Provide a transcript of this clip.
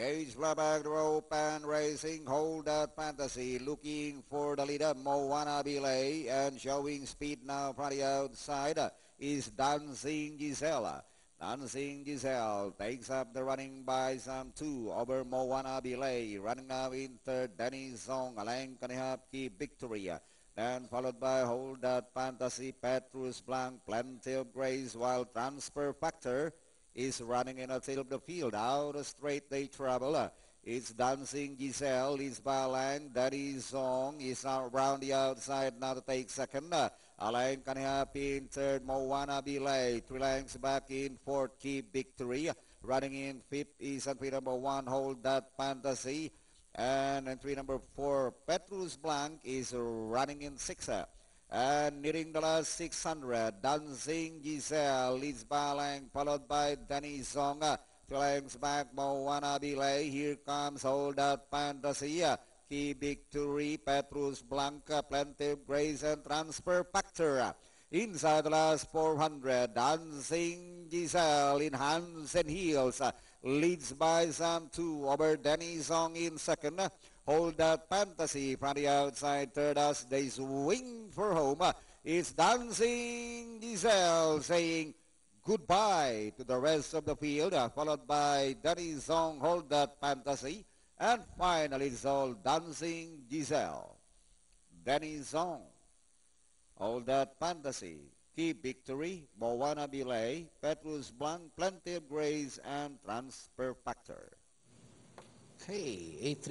Gage Flabag rope and racing, hold that fantasy, looking for the leader, Moana Belay, and showing speed now from the outside is Dancing Gisela. Dancing Giselle takes up the running by some two over Moana Belay. Running now in third, Danny Song, Alain Kanihapki victory. Then followed by Hold That Fantasy, Petrus Blanc, Plenty of Grace, while Transfer Factor is running in the tail of the field. Out straight they travel. It's Dancing Giselle, is Balang, Daddy Song is around the outside now to take second. Alain Kanihapi in third, Moana Belay, 3 lengths back in fourth, Keep Victory. Running in fifth is entry number 1, Hold That Fantasy. And entry number 4, Petrus Blanc is running in sixth. And nearing the last 600, Dancing Giselle leads Balang, followed by Danny Song. 2 lengths back, Moana Belay. Here comes Hold That Fantasy. Key Victory, Petrus Blanca, Plenty of Grace, and Transfer Factor. Inside the last 400, Dancing Giselle in hands and heels. Leads by some 2 over Danny Song in second. Hold That Fantasy from the outside third as they swing for home. It's Dancing Giselle saying goodbye to the rest of the field, followed by Danny Song, Hold That Fantasy, and finally it's all Dancing Giselle. Danny Song, Hold That Fantasy, Keep Victory, Moana Belay, Petrus Blanc, Plenty of Grace, and Transfer Factor. Okay, 8